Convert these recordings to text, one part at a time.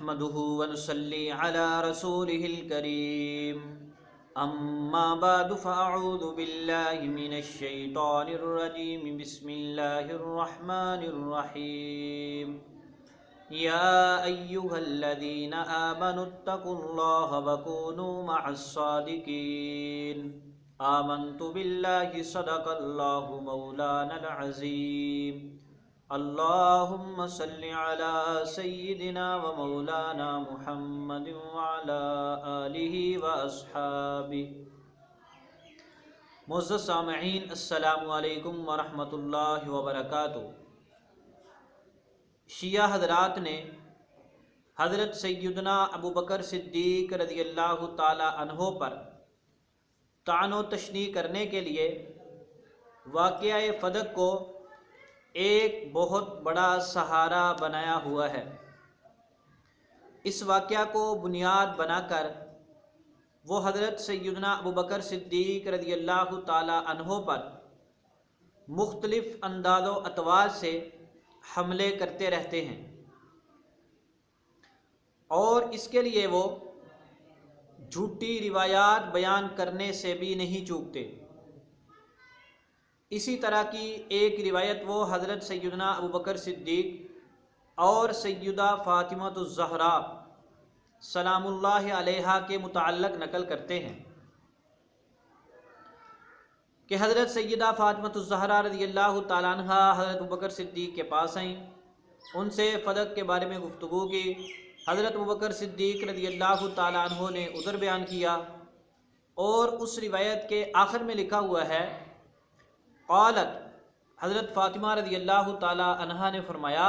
नहमदुहु व नुसल्ली अला रसूलिहिल करीम अम्मा बअदु फ़अऊज़ु बिल्लाहि मिनश शैतानिर रजीम बिस्मिल्लाहिर रहमानिर रहीम या अय्युहल्लज़ीना आमनुत्तक़ुल्लाहा व कूनू मअस्सादिक़ीन आमन्तु बिल्लाहि सदक़ल्लाहु मौलानल अज़ीम अल्लाहुम्मा सल्लि अला सय्यिदिना व मौलाना मुहम्मदिन व अला आलिहि व अस्हाबिहि। मुअज़्ज़ज़ सामिईन, अस्सलामु अलैकुम व रहमतुल्लाहि व बरकातुहू। शिया हज़रात ने हज़रत सय्यदना अबू बकर सिद्दीक़ रज़ियल्लाहु ताला अन्हो पर तानो तशनी करने के लिए वाक़या फ़दक को एक बहुत बड़ा सहारा बनाया हुआ है। इस वाक़या को बुनियाद बनाकर वो हज़रत सय्यदना अबू बकर सिद्दीक़ रज़ियल्लाहु ताला अन्हो पर मुख्तलिफ़ अंदाज़ो अतवार से हमले करते रहते हैं और इसके लिए वो झूठी रिवायात बयान करने से भी नहीं चूकते। इसी तरह की एक रिवायत वो हज़रत सय्यदना अबू बकर सिद्दीक़ और सय्यदा फ़ातिमातुज़ ज़हरा सलामुल्लाहि अलैहा के मुताल्लिक़ नकल करते हैं कि हज़रत सय्यदा फ़ातिमातुज़ ज़हरा रज़ियल्लाहु ताला अन्हा हज़रत अबू बकर सिद्दीक़ के पास आईं, उनसे फ़दक के बारे में गुफ्तगू की। हज़रत अबू बकर सिद्दीक़ रज़ियल्लाहु ताला अन्हो ने उज़्र बयान किया और उस रिवायत के आखिर में लिखा हुआ है क़ालत, हज़रत फ़ातिमा रज़ियल्लाहु ताला अन्हा ने फरमाया,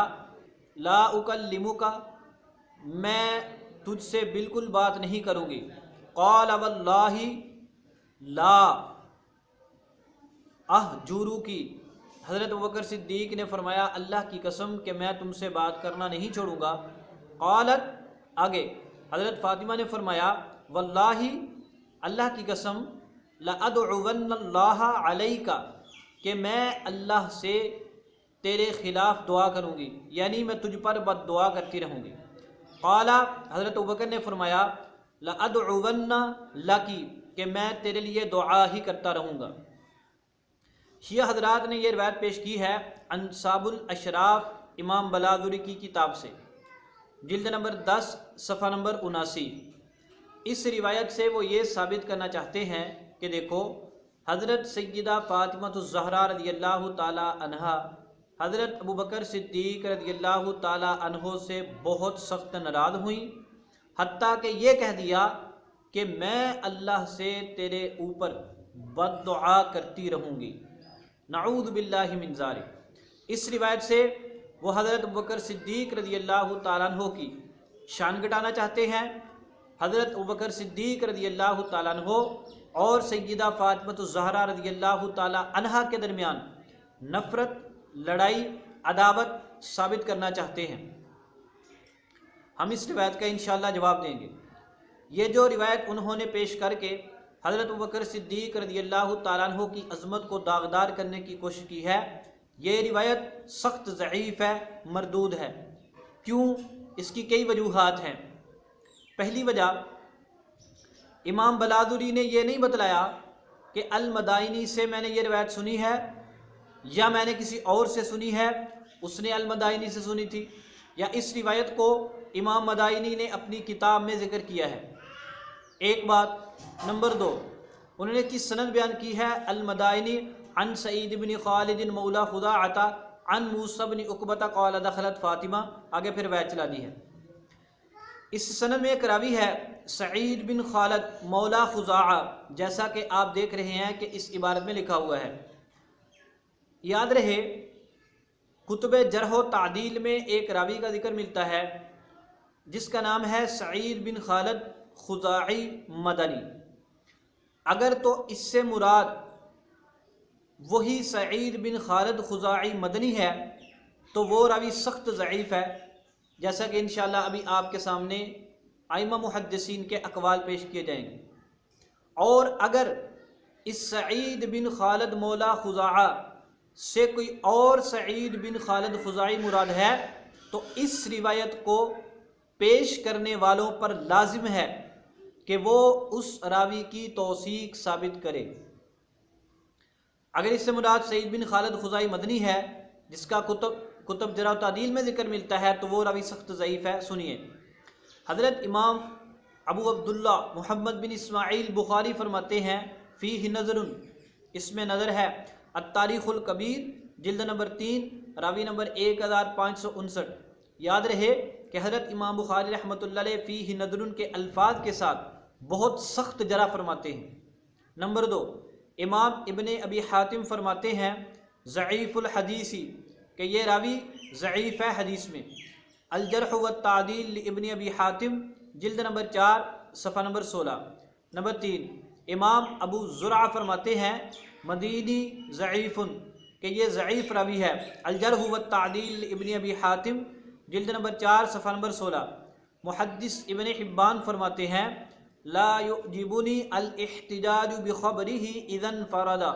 ला उकल्लिमुका, मैं तुझसे बिल्कुल बात नहीं करूँगी। क़ाल वल्लाहि ला अहजुरू की, हज़रत अबू बकर सिद्दीक़ ने फरमाया, अल्लाह की कसम कि मैं तुमसे बात करना नहीं छोड़ूंगा। क़ालत, आगे हज़रत फ़ातिमा ने फरमाया, वल्लाहि, अल्लाह की कसम, लअदउवन्नल्लाह अलैका, कि मैं अल्लाह से तेरे ख़िलाफ़ दुआ करूँगी, यानी मैं तुझ पर बद्दुआ करती रहूँगी। क़ाला, हज़रत अबू बकर ने फरमाया, लअदउवन्न लकी, कि मैं तेरे लिए दुआ ही करता रहूँगा। शिया हज़रात ने यह रिवायत पेश की है अंसाबुल अशराफ इमाम बलादुरी की किताब से, जिल्द नंबर 10 सफ़ा नंबर 79। इस रिवायत से वो ये साबित करना चाहते हैं कि देखो, हज़रत सय्यदा फ़ातिमातुज़ ज़हरा रज़ियल्लाहु ताला अन्हा हज़रत अबू बकर सिद्दीक़ रज़ियल्लाहु ताला अन्हो से बहुत सख्त नाराज़ हुई, हत्ता कि ये कह दिया कि मैं अल्लाह से तेरे ऊपर बद्दुआ करती रहूँगी, नऊज़ु बिल्लाहि मिन ज़ालिक। इस रिवायत से वो हज़रत अबू बकर सिद्दीक़ रज़ियल्लाहु ताला अन्हो की शान घटाना चाहते हैं। हज़रत अबू बकर सिद्दीक़ रज़ियल्लाहु ताला अन्हो और सय्यदा फ़ातिमातुज़ ज़हरा रज़ियल्लाहु ताला अन्हा के दरमियान नफ़रत, लड़ाई, अदावत साबित करना चाहते हैं। हम इस रिवायत का इंशाअल्लाह जवाब देंगे। ये जो रिवायत उन्होंने पेश करके हज़रत अबू बकर सिद्दीक़ रज़ियल्लाहु ताला अन्हो की अज़मत को दागदार करने की कोशिश की है, ये रिवायत सख्त ज़ईफ़ है, मरदूद है। क्यों? इसकी कई वजूहात हैं। पहली वजह, इमाम बलादुरी ने यह नहीं बतलाया कि अल मदाइनी से मैंने ये रिवायत सुनी है या मैंने किसी और से सुनी है, उसने अल मदाइनी से सुनी थी, या इस रिवायत को इमाम मदाइनी ने अपनी किताब में ज़िक्र किया है। एक बात। नंबर 2, उन्होंने किस सनद बयान की है, अल मदाइनी अन सईद बिन खालिद मौला खुदाअता अन मूसा बिन उक़बता क़ाल दख़लत फ़ातिमा, आगे फिर रिवायत चला दी है। इस सनद में एक रावी है सईद बिन खालिद मौला खुज़ाआ, जैसा कि आप देख रहे हैं कि इस इबारत में लिखा हुआ है। याद रहे, कुतुब जरह व तादील में एक रावी का जिक्र मिलता है जिसका नाम है सईद बिन खालिद खुज़ाई मदनी। अगर तो इससे मुराद वही सईद बिन खालिद खुज़ाई मदनी है तो वो रावी सख्त ज़ईफ़ है, जैसा कि इंशाअल्लाह अभी आपके सामने आइमा मुहद्दिसीन के अक़वाल पेश किए जाएंगे। और अगर इस सईद बिन खालिद मौला खुज़ाआ से कोई और सईद बिन खालिद खुज़ाई मुराद है तो इस रिवायत को पेश करने वालों पर लाजिम है कि वो उस रावी की तौसीक साबित करे। अगर इससे मुराद सईद बिन खालिद खुज़ाई मदनी है, जिसका कुतुब जरा तादील में जिक्र मिलता है, तो वो रावी सख्त ज़ईफ़ है। सुनिए, हज़रत इमाम अबू अब्दुल्ला मुहम्मद बिन इस्माइल बुखारी फरमाते हैं, फ़ीही नज़रुन, इसमें नज़र है। अत्तारीख़ुल कबीर जिल्द नंबर 3 रावी नंबर 1559। याद रहे कि हज़रत इमाम बुखारी रहमतुल्लाह अलैह फ़ीही नज़रुन के अल्फाज के साथ बहुत सख्त जरा फरमाते हैं। नंबर 2, इमाम इब्ने अबी हातिम फरमाते हैं ज़ईफ़ुल हदीसी, कि ये रावी ज़ईफ़ है हदीस में। अल जर्ह व तादील इब्ने अबी हातिम जिल्द नंबर 4 सफ़ा नंबर 16। नंबर 3, इमाम अबू ज़ुरआ फरमाते हैं मदीनी ज़ईफ़ुन, कि ये ज़ईफ़ रावी है। अल जर्ह व तादील इब्ने अबी हातिम जिल्द नंबर 4 सफ़ा नंबर 16। मुहद्दिस इब्ने हिब्बान फरमाते हैं ला युजिबुनी अल इह्तिजाजु बिख़बरिही इज़न फ़रदा,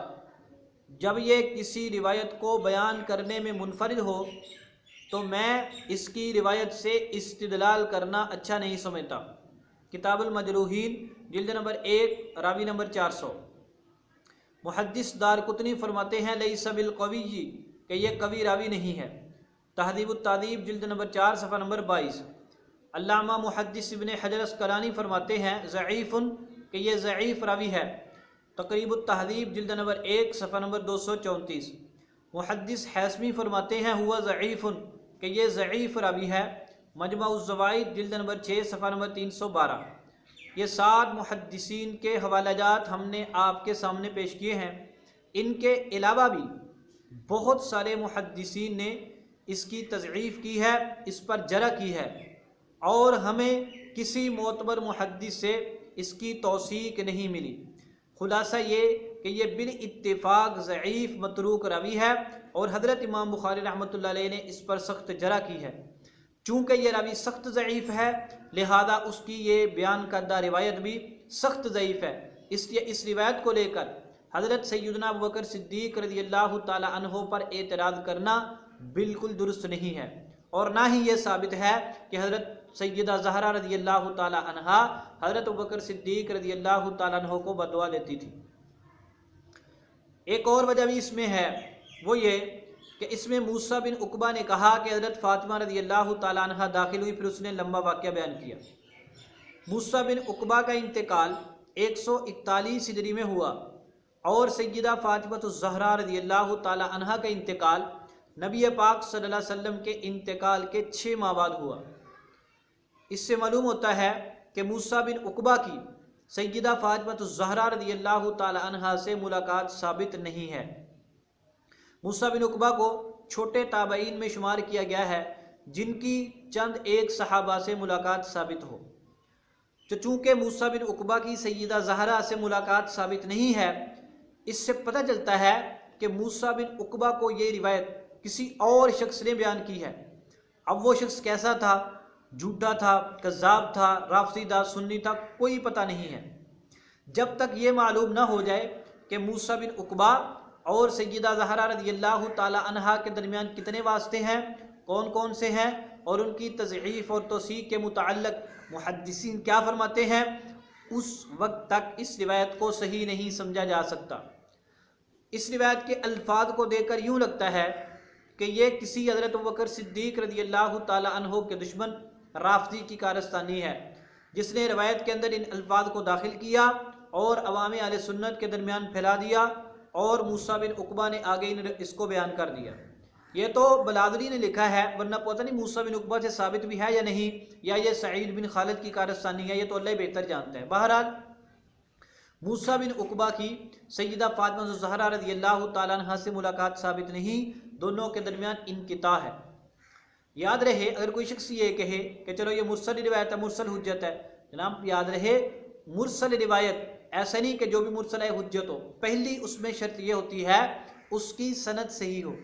जब ये किसी रिवायत को बयान करने में मुनफरिद हो तो मैं इसकी रिवायत से इस्तिदलाल करना अच्छा नहीं समझता। किताबुल मजरूहीन जिल्द नंबर 1 रावी नंबर 400। मुहद्दिस दारकुतनी फरमाते हैं लैसा बिल क़विय्यि, कि ये कवि रावी नहीं है। तहज़ीबुत ताज़ीब जिल्द नंबर 4 सफ़ा नंबर 22। अल्लामा मुहद्दिस इब्ने हजर अस्क़लानी फरमाते हैं ज़ईफ़ुन, कि ये ज़ईफ़ रावी है। तक़रीबुत तहज़ीब जिल्द नंबर 1 सफ़ा नंबर 234। मुहद्दिस हैसमी फरमाते हैं हुआ ज़ईफ़ुन, कि ये ज़ईफ़ रावी है। मजमुअज़ ज़वाइद जिल्द नंबर 6 सफ़ा नंबर 312। ये 7 मुहद्दिसीन के हवालाजात हमने आपके सामने पेश किए हैं। इनके अलावा भी बहुत सारे मुहद्दिसीन ने इसकी तज़ईफ़ की है, इस पर जरा की है, और हमें किसी मोतबर मुहद्दिस से इसकी तौसीक नहीं मिली। खुलासा ये कि ये बिल इत्तिफ़ाक़ ज़ईफ़ मतरूक रावी है और हज़रत इमाम बुखारी रहमतुल्लाह अलैह ने इस पर सख्त जरा की है। चूँकि ये रावी सख्त ज़ईफ़ है, लिहाजा उसकी ये बयान करदा रिवायत भी सख्त ज़ईफ़ है। इसलिए इस रिवायत को लेकर हज़रत सैयदना अबू बकर सिद्दीक़ रज़ियल्लाहु ताला अन्हो पर एतराज़ करना बिल्कुल दुरुस्त नहीं है, और ना ही ये साबित है कि हज़रत सैयदा ज़हरा रज़ियल्लाहु ताला अन्हा हज़रत अबू बकर सिद्दीक़ रज़ियल्लाहु ताला अन्हो को बददुआ देती थी। एक और वजह भी इसमें है, वो ये कि इसमें मूसा बिन उकबा ने कहा कि हज़रत फ़ातिमा रज़ियल्लाहु ताला अन्हा दाखिल हुई, फिर उसने लंबा वाक़या बयान किया। मूसा बिन उकबा का इंतकाल 141 हिजरी में हुआ और सैयदा फ़ातिमतुज़ ज़हरा रज़ियल्लाहु ताला अन्हा का इंतकाल नबी पाक सल्लल्लाहु अलैहि वसल्लम के इंतकाल के 6 माह बाद हुआ। इससे मालूम होता है कि मूसा बिन उकबा की सैयदा फ़ातिमतुज़ ज़हरा रज़ियल्लाहु ताला अन्हा से मुलाकात साबित नहीं है। मूसा बिन उकबा को छोटे ताबईन में शुमार किया गया है जिनकी चंद एक सहाबा से मुलाकात साबित हो। तो चूँकि मूसा बिन उकबा की सैयदा ज़हरा से मुलाकात साबित नहीं है, इससे पता चलता है कि मूसा बिन उकबा को ये रिवायत किसी और शख्स ने बयान की है। अब वो शख्स कैसा था, झूठा था, कज़्ज़ाब था, राफ़ज़ी था, सुन्नी था, कोई पता नहीं है। जब तक ये मालूम ना हो जाए कि मूसा बिन उकबा और सैयदा ज़हरा रज़ियल्लाहु ताला अन्हा के दरमियान कितने वास्ते हैं, कौन कौन से हैं, और उनकी तज़ईफ़ और तौसीक़ के मुताल्लिक़ मुहद्दिसीन क्या फरमाते हैं, उस वक्त तक इस रिवायत को सही नहीं समझा जा सकता। इस रिवायत के अल्फाज को देखकर यूँ लगता है कि ये किसी हज़रत अबू बकर सिद्दीक़ रज़ियल्लाहु ताला अन्हो के दुश्मन राफ़ज़ी की कारस्तानी है, जिसने रिवायत के अंदर इन अल्फाज को दाखिल किया और अवाम अहले सुन्नत के दरमियान फैला दिया, और मूसा बिन उकबा ने आगे इसको बयान कर दिया। ये तो बलादरी ने लिखा है, वरना पता नहीं मूसा बिन उकबा से साबित भी है या नहीं, या ये सईद बिन खालिद की कारस्तानी है, ये तो अल्लाह बेहतर जानता है। बहरहाल मूसा बिन उकबा की सैयदा फ़ातिमा ज़हरा रज़ियल्लाहु ताला अन्हा से मुलाकात साबित नहीं, दोनों के दरमियान इनक़िता है। याद रहे, अगर कोई शख्स ये कहे कि चलो ये मुरसल रिवायत है, मुरसल हुज्जत है, जनाब याद रहे मुरसल रिवायत ऐसा नहीं कि जो भी मुरसल है हुज्जत हो। पहली उसमें शर्त यह होती है उसकी सनद सही हो,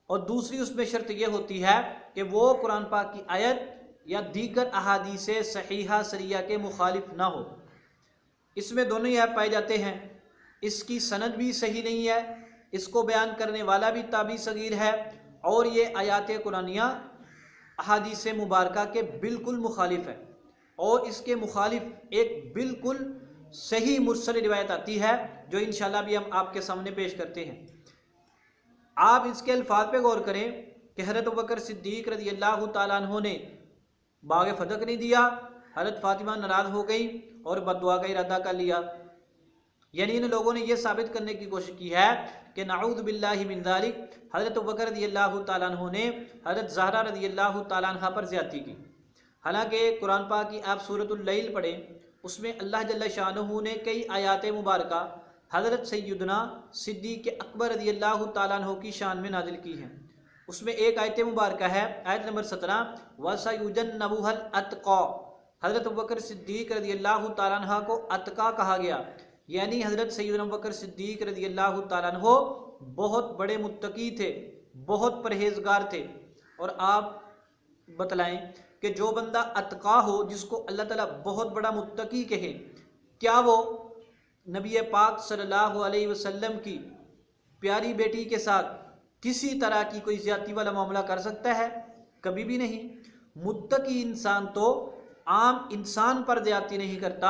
और दूसरी उसमें शर्त यह होती है कि वो कुरान पाक की आयत या दीगर अहादीस सहीहा सरिया के मुखालिफ ना हो। इसमें दोनों ही ऐप पाए जाते हैं। इसकी सनद भी सही नहीं है, इसको बयान करने वाला भी ताबी सगीर है, और ये आयात कुरानिया अहादीस मुबारका के बिल्कुल मुखालिफ है, और इसके मुखालिफ एक बिल्कुल सही मुरसल रिवायत आती है जो इंशाल्लाह भी हम आपके सामने पेश करते हैं। आप इसके अल्फाज पे गौर करें कि हज़रत अबू बकर सिद्दीक रज़ी अल्लाह तआला अन्हु ने बाग फदक नहीं दिया, हज़रत फातिमा नाराज़ हो गई और बद्दुआ का इरादा कर लिया। यानी इन लोगों ने यह साबित करने की कोशिश की है कि नाऊज़ु बिल्लाहि मिन ज़ालिक, हज़रत अबू बकर रज़ी अल्लाह तआला अन्हु ने हज़रत ज़हरा रज़ी अल्लाह तआला अन्हा पर ज़्यादती की। हालांकि कुरान पाक की आप सूरतुल लैल पढ़ें, उसमें अल्लाह जल्ल शानहू ने कई आयात मुबारका हज़रत सैयदना सिद्दीक़ अकबर रज़ी अल्लाह तआला अन्हु की शान में नाजिल की हैं। उसमें एक आयत मुबारका है, आयत नंबर 17, वसयुजन्नबुहल अत्क़ा। हज़रत अबू बकर सिद्दीक़ रज़ी अल्लाह तआला अन्हा को अत्क़ा कहा गया, यानी हज़रत सैयदना अबू बकर सिद्दीक़ रज़ी अल्लाह तआला अन्हु बहुत बड़े मुत्तकी थे, बहुत परहेजगार थे। और आप बतलाएं कि जो बंदा अत्क़ा हो, जिसको अल्लाह ताला बहुत बड़ा मुत्तकी कहे, क्या वो नबी पाक सल्लल्लाहु अलैहि वसल्लम की प्यारी बेटी के साथ किसी तरह की कोई ज़्यादती वाला मामला कर सकता है? कभी भी नहीं। मुत्तकी इंसान तो आम इंसान पर ज़्यादती नहीं करता,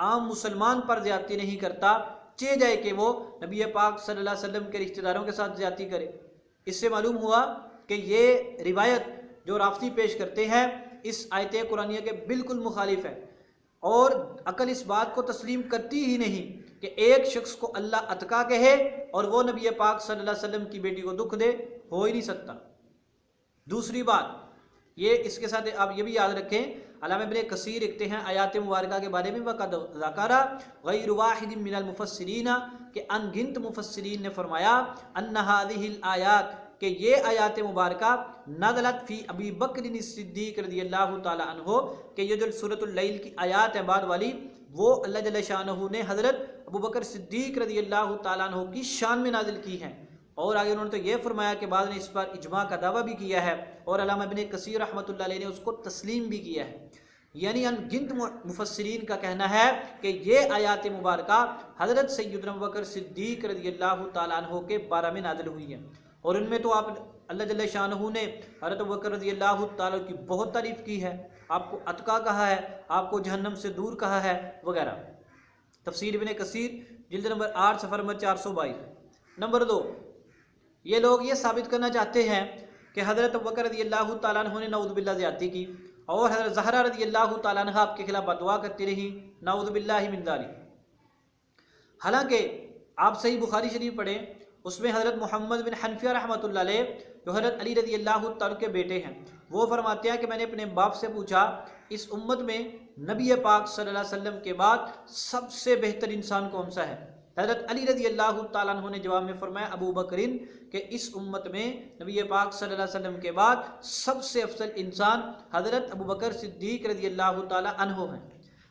आम मुसलमान पर ज़्यादती नहीं करता, चे जाए कि वो नबी पाक सल्लल्लाहु अलैहि वसल्लम के रिश्तेदारों के साथ ज़्यादती करे। इससे मालूम हुआ कि ये रिवायत जो राफ़ज़ी पेश करते हैं इस आयत कुरानिया के बिल्कुल मुखालिफ है, और अकल इस बात को तस्लीम करती ही नहीं कि एक शख्स को अल्लाह अतका कहे और वो नबी पाक सल्लल्लाहु अलैहि वसल्लम की बेटी को दुख दे, हो ही नहीं सकता। दूसरी बात ये, इसके साथ आप ये भी याद रखें, अल्लामा इब्न कसीर लिखते हैं आयात मुबारका के बारे में, वक़द ज़करा गैर वाहिद मिनल मुफस्सिरीन, के अनगिनत मुफस्सिरीन ने फरमाया अन्ना हाज़िहिल आयात, कि ये आयात मुबारका नज़लत फ़ी अबी बकर सिद्दीक़ रज़ी अल्लाह तआला अन्हु, कि ये जो सूरतुल लैल की आयात है बाद वाली, वो अल्लाह जल्ल शानहू ने हज़रत अबू बकर सिद्दीक़ रज़ी अल्लाह तआला अन्हु की शान में नाजिल की हैं। और आगे उन्होंने तो ये फरमाया कि बाद ने इस पर इजमा का दावा भी किया है, और अल्लामा इब्न कसीर रहमतुल्लाह अलैह ने उसको तस्लीम भी किया है। यानी अनगिनत मुफस्सिरीन का कहना है कि ये आयात मुबारका हज़रत सैयदना अबू बकर सिद्दीक़ रज़ी अल्लाह तआला अन्हु के बारे में नाजिल हुई है, और उनमें तो आप अल्लाह जल्ल शानहू ने हज़रत अबू बकर रज़ी अल्लाह तआला की बहुत तारीफ़ की है, आपको अतका कहा है, आपको जहन्नम से दूर कहा है वगैरह। तफसीर इब्न कसीर जिल्द नंबर 8 सफ़र नंबर 422। नंबर 2, ये लोग ये साबित करना चाहते हैं कि हज़रत अबू बकर रज़ी अल्लाह तआला अन्हु ने नाऊज़ु बिल्लाह ज़्यादती की, और हज़रत ज़हरा रज़ी अल्लाह तआला अन्हा आपके खिलाफ बददुआ करती रही, नाऊज़ु बिल्लाहि मिन ज़ालिक। हालांकि आप सही बुखारी शरीफ पढ़ें, उसमें हज़रत मोहम्मद बिन हनफिया रहमतुल्लाह अलैह, जो हज़रत अली रज़ी अल्लाह तआला के बेटे हैं, वो फरमाते हैं कि मैंने अपने बाप से पूछा, इस उम्मत में नबी पाक सल्लल्लाहु अलैहि वसल्लम के बाद सबसे बेहतर इंसान कौन सा है? हज़रत अली रज़ी अल्लाह तआला अन्हु ने जवाब में फरमाया अबू बकरिन, कि इस उम्मत में नबी पाक सल्लल्लाहु अलैहि वसल्लम के बाद सबसे अफजल इंसान हज़रत अबू बकर सिद्दीक़ रज़ी अल्लाह तआला अन्हु हैं।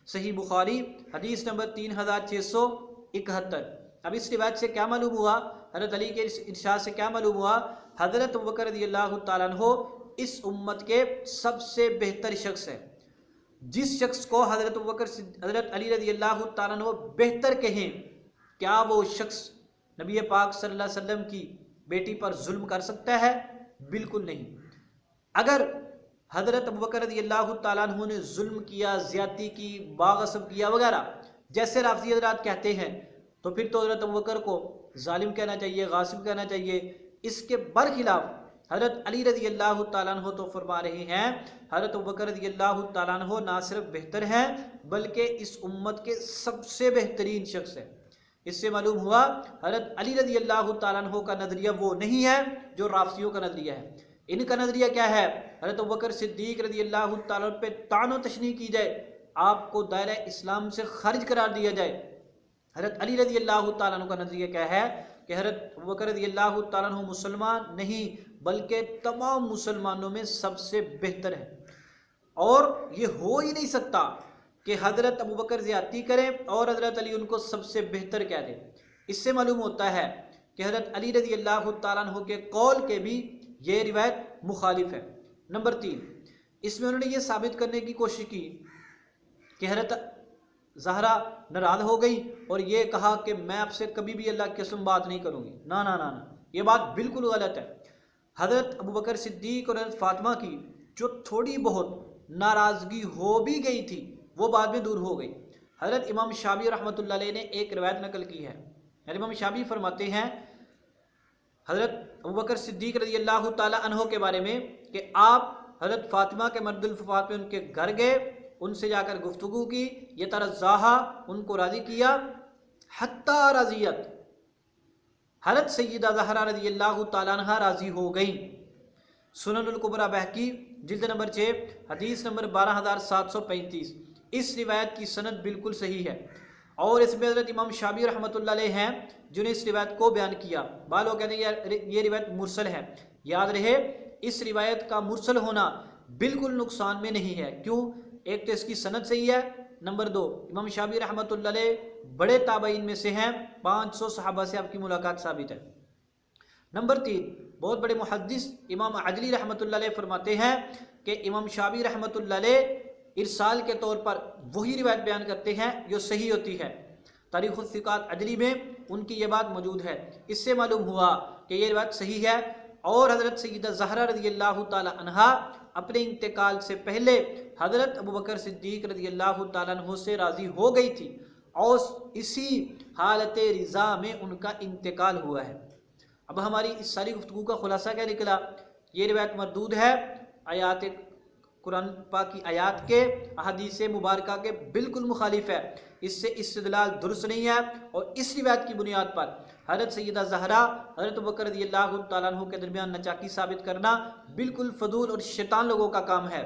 सही बुखारी हदीस नंबर 3671। अब इस रिवायत से क्या मालूम हुआ, हज़रत अली के इरशाद से क्या मालूम हुआ, हज़रत अबू बकर रज़ी अल्लाह तआला अन्हु इस उम्मत के सबसे बेहतर शख्स है। जिस शख्स को हज़रत अली रज़ी अल्लाह तआला अन्हु बेहतर कहें, क्या वो शख्स नबी पाक सल्लल्लाहु अलैहि वसल्लम की बेटी पर जुल्म कर सकता है? बिल्कुल नहीं। अगर हज़रत अबू बकर रज़ी अल्लाह तआला अन्हु ने जुल्म किया, ज़्यादती की, बाग़सब किया वगैरह, जैसे राफ़ज़ी हज़रात कहते हैं, तो फिर तो हज़रत अबू बकर को जालिम कहना चाहिए, गासिब कहना चाहिए। इसके बरखिलाफ़ हज़रत अली रज़ी अल्लाह तआला अन्हु तो फरमा रहे हैं हज़रत अबू बकर रज़ी अल्लाह तआला अन्हु ना सिर्फ बेहतर हैं, बल्कि इस उम्मत के सबसे बेहतरीन शख्स है। इससे मालूम हुआ हज़रत अली रज़ी अल्लाह तआला अन्हु का नज़रिया वो नहीं है जो राफ़ज़ियों का नज़रिया है। इनका नज़रिया क्या है? हज़रत अबू बकर सिद्दीक़ रज़ी अल्लाह तआला पे तानो तशनी की जाए, आपको दायरा इस्लाम से खारिज करार दिया जाए। हज़रत अली रज़ी अल्लाह तआला अन्हु का नज़रिया क्या है कि हज़रत अबू बकर रज़ी अल्लाह तआला अन्हु मुसलमान नहीं, बल्कि तमाम मुसलमानों में सबसे बेहतर है, और ये हो ही नहीं सकता कि हज़रत अबू बकर ज़्यादती करें और हज़रत अली उनको सबसे बेहतर कह दें। इससे मालूम होता है कि हज़रत अली रज़ी अल्लाह तआला अन्हु के कौल के भी ये रिवायत मुखालिफ है। नंबर 3, इसमें उन्होंने ये साबित करने की कोशिश की कि हज़रत ज़हरा नाराज़ हो गई और ये कहा कि मैं आपसे कभी भी अल्लाह की कसम बात नहीं करूँगी। ना ना ना ना, ये बात बिल्कुल गलत है। हज़रत अबू बकर सिद्दीक़ और हज़रत फ़ातिमा की जो थोड़ी बहुत नाराज़गी हो भी गई थी वो बाद में दूर हो गई। हज़रत इमाम शाबी रहमतुल्लाह अलैह ने एक रिवायत नकल की है। इमाम शाबी फरमाते हैं हज़रत अबू बकर सिद्दीक़ रज़ी अल्लाह ताला अन्हो के बारे में कि आप हज़रत फ़ातिमा के मर्दुल वफ़ात में उनके घर गए, उनसे जाकर गुफ्तगू की, ये तरज़ाहा उनको राज़ी किया, हत्ता रज़ियत, हज़रत सय्यदा ज़हरा रज़ी अल्लाह ताला अन्हा राज़ी हो गई। सुननुल कुबरा बहकी जिल्द नंबर 6 हदीस नंबर 12735। इस रिवायत की सनद बिल्कुल सही है और इसमें हज़रत इमाम शाबी रहमतुल्लाह अलैह हैं जिन्हें इस रिवायत को बयान किया। बाद लोग कहते हैं ये रिवायत मुरसल है। याद रहे इस रिवायत का मुरसल होना बिल्कुल नुकसान में नहीं है। क्यों? एक तो इसकी सनद सही है, नंबर 2 इमाम शाबी रहमतुल्लाह अलैह बड़े ताबईन में से हैं, 500 सहाबा से आपकी मुलाकात साबित है। नंबर 3 बहुत बड़े मुहद्दिस इमाम अजली रहमतुल्लाह अलैह फरमाते हैं कि इमाम शाबी रहमतुल्लाह अलैह इरसाल के तौर पर वही रिवायत बयान करते हैं जो सही होती है। तारीख़ उस-सिक़ात अजली में उनकी ये बात मौजूद है। इससे मालूम हुआ कि ये रिवायत सही है और हज़रत सय्यदा ज़हरा रज़ी अल्लाह ताला अन्हा अपने इंतकाल से पहले हज़रत अबू बकर सिद्दीक़ रज़ी अल्लाह ताला अन्हु से राज़ी हो गई थी और इसी हालत रिज़ा में उनका इंतकाल हुआ है। अब हमारी इस सारी गुफ्तगू का खुलासा क्या निकला? ये रिवायत मरदूद है, आयात कुरान पाक की आयात के अहादीस मुबारका के बिल्कुल मुखालिफ है। इससे इस्तिदलाल दुरुस्त नहीं है और इस रिवायत की बुनियाद पर हज़रत सय्यदा ज़हरा हज़रत अबू बकर रज़ियल्लाहु ताला अन्हु के दरमियान नचाकी साबित करना बिल्कुल फजूल और शैतान लोगों का काम है।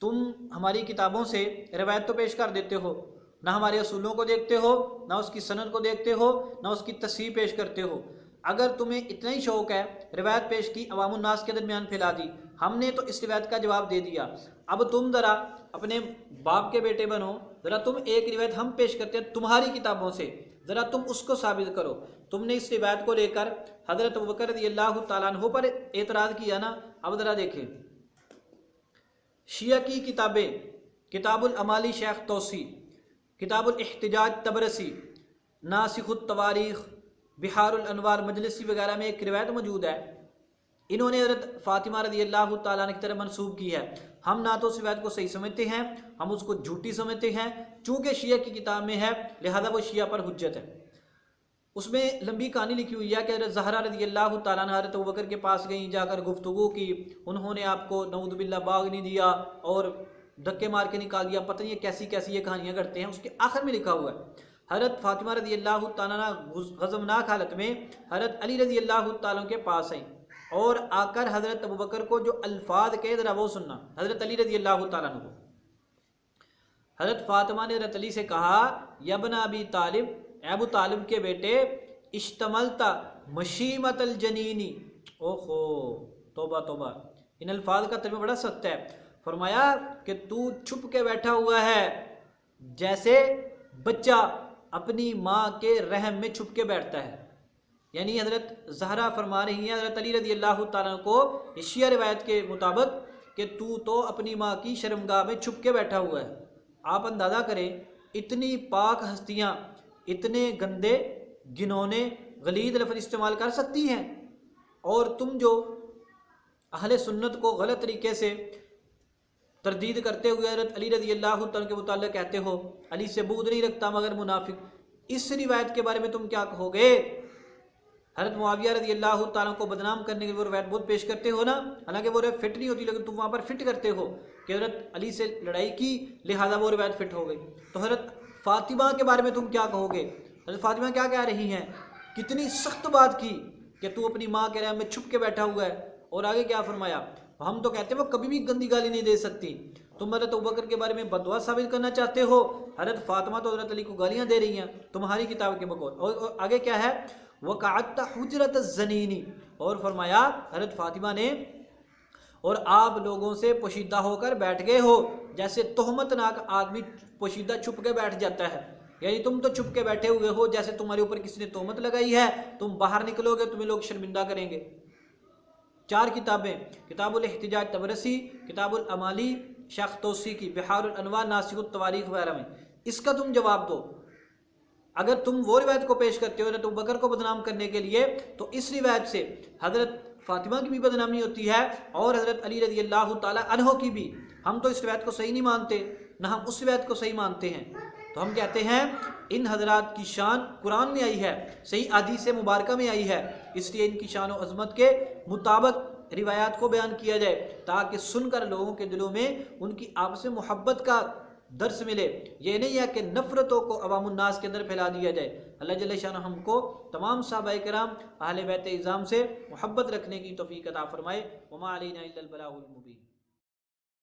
तुम हमारी किताबों से रिवायत तो पेश कर देते हो, ना हमारे असूलों को देखते हो, ना उसकी सनद को देखते हो, ना उसकी तस्हीह पेश करते हो। अगर तुम्हें इतना ही शौक़ है, रिवायत पेश की, अवामुन्नास के दरमियान फैला दी, हमने तो इस रिवायत का जवाब दे दिया। अब तुम ज़रा अपने बाप के बेटे बनो, ज़रा तुम एक रिवायत हम पेश करते हैं तुम्हारी किताबों से, ज़रा तुम उसको साबित करो। तुमने इस रिवायत को लेकर हज़रत अबू बकर रज़ियल्लाहु ताला अन्हु पर एतराज़ किया ना। अब ज़रा देखें शिया की किताबें, किताबुल अमाली शेख तौसी, किताबुल इख्तिजाज तबरसी, नासिखुत तवारीख़, बिहारुल अनवार मजलिसी वगैरह में एक रिवायत मौजूद है। इन्होंने हज़रत फ़ातिमा रज़ियल्लाहु ताला अन्हा की तरफ मंसूब की है। हम ना तो उस रिवायत को सही समझते हैं, हम उसको झूठी समझते हैं। चूँकि शिया की किताब में है लिहाजा वो शिया पर हुज्जत है। उसमें लंबी कहानी लिखी हुई है कि हज़रत ज़हरा रज़ियल्लाहु ताला अन्हा हज़रत अबू बकर के पास गई, जाकर गुफ्तगू की, उन्होंने आपको नऊज़ु बिल्लाह बाग नहीं दिया और धक्के मार के निकाल दिया। पता नहीं कैसी कैसी ये कहानियाँ करते हैं। उसके आखिर में लिखा हुआ है हज़रत फ़ातिमा रज़ियल्लाहु ताला अन्हा ग़ज़बनाक हालत में हज़रत अली रज़ियल्लाहु ताला के पास आई और आकर हज़रत अबू बकर को जो अल्फाज कहे ज़रा वो सुनना। हज़रत अली रज़ियल्लाहु ताला अन्हु को हज़रत फ़ातिमा ने हज़रत अली से कहा, यबना अबी तालिब, अबू तालिब के बेटे, इश्तमलता मशीमतल जनीनी। ओहो तौबा तौबा, इन अल्फाज का तर्जुमा बड़ा सख्त है। फरमाया कि तू छुप के बैठा हुआ है जैसे बच्चा अपनी माँ के रहम में छुप के बैठता है। यानी हज़रत ज़हरा फरमा रही हैं हज़रत अली रज़ियल्लाहु ताला को शिया रिवायत के मुताबिक कि तू तो अपनी माँ की शर्मगाह में छुप के बैठा हुआ है। आप अंदाज़ा करें इतनी पाक हस्तियाँ इतने गंदे घिनौने गलीद लफ्ज़ इस्तेमाल कर सकती हैं और तुम जो अहले सुन्नत को गलत तरीके से तरदीद करते हुए हज़रत अली रज़ियल्लाहु ताला के मुताल्लिक़ कहते हो अली से बुग़्ज़ नहीं रखता मगर मुनाफिक, इस रिवायत के बारे में तुम क्या कहोगे? हज़रत मुआविया रज़ियल्लाहु ताला को बदनाम करने के लिए वो रिवायत बहुत पेश करते हो ना, हालांकि वो रिवायत फिट नहीं होती, लेकिन तुम वहाँ पर फिट करते हो कि हज़रत अली से लड़ाई की लिहाजा वो रिवायत फिट हो गई। तो हज़रत फ़ातिमा के बारे में तुम क्या कहोगे? हज़रत फ़ातिमा क्या कह रही हैं? कितनी सख्त बात की कि तू अपनी माँ के रहम में छुप के बैठा हुआ है। और आगे क्या फरमाया? हम तो कहते हैं वो कभी भी गंदी गाली नहीं दे सकती। तुम हज़रत अबू बकर के बारे में बददुआ साबित करना चाहते हो, हज़रत फ़ातिमा तो हज़रत अली को गालियाँ दे रही हैं तुम्हारी किताब के बकौल। और आगे क्या है? वक़अत्ता हुजरत ज़नीनी, और फरमाया हज़रत फ़ातिमा ने, और आप लोगों से पोशीदा होकर बैठ गए हो जैसे तोहमतनाक आदमी पोशीदा छुप के बैठ जाता है। यानी तुम तो छुप के बैठे हुए हो जैसे तुम्हारे ऊपर किसी ने तोहमत लगाई है, तुम बाहर निकलोगे तुम्हें लोग शर्मिंदा करेंगे। 4 किताबें, किताबुल इख्तिजाज तबरसी, किताबुल अमाली शेख तौसी की, बिहारुल अनवार, नासिखुत तवारीख़ वगैरह में, इसका तुम जवाब दो। अगर तुम वो रिवायत को पेश करते हो तो बकर को बदनाम करने के लिए, तो इस रिवायत से हज़रत फ़ातिमा की भी बदनामी होती है और हज़रत अली रज़ी अल्लाह ताला अन्हो की भी। हम तो इस रिवायत को सही नहीं मानते, ना हम उस रिवायत को सही मानते हैं। तो हम कहते हैं इन हजरात की शान कुरान में आई है, सही हदीस मुबारक में आई है, इसलिए इनकी शान और अज़मत के मुताबिक रिवायात को बयान किया जाए ताकि सुनकर लोगों के दिलों में उनकी आपस में मोहब्बत का दर्स मिले। ये नहीं है कि नफ़रतों को अवामुन्नास के अंदर फैला दिया जाए। अल्लाह जल्ल शान हमको तमाम सहाबाए किराम अहले बैत इज़ाम से मोहब्बत रखने की तौफीक अता फरमाए। वमा अलैना इल्लल बलागुल मुबीन।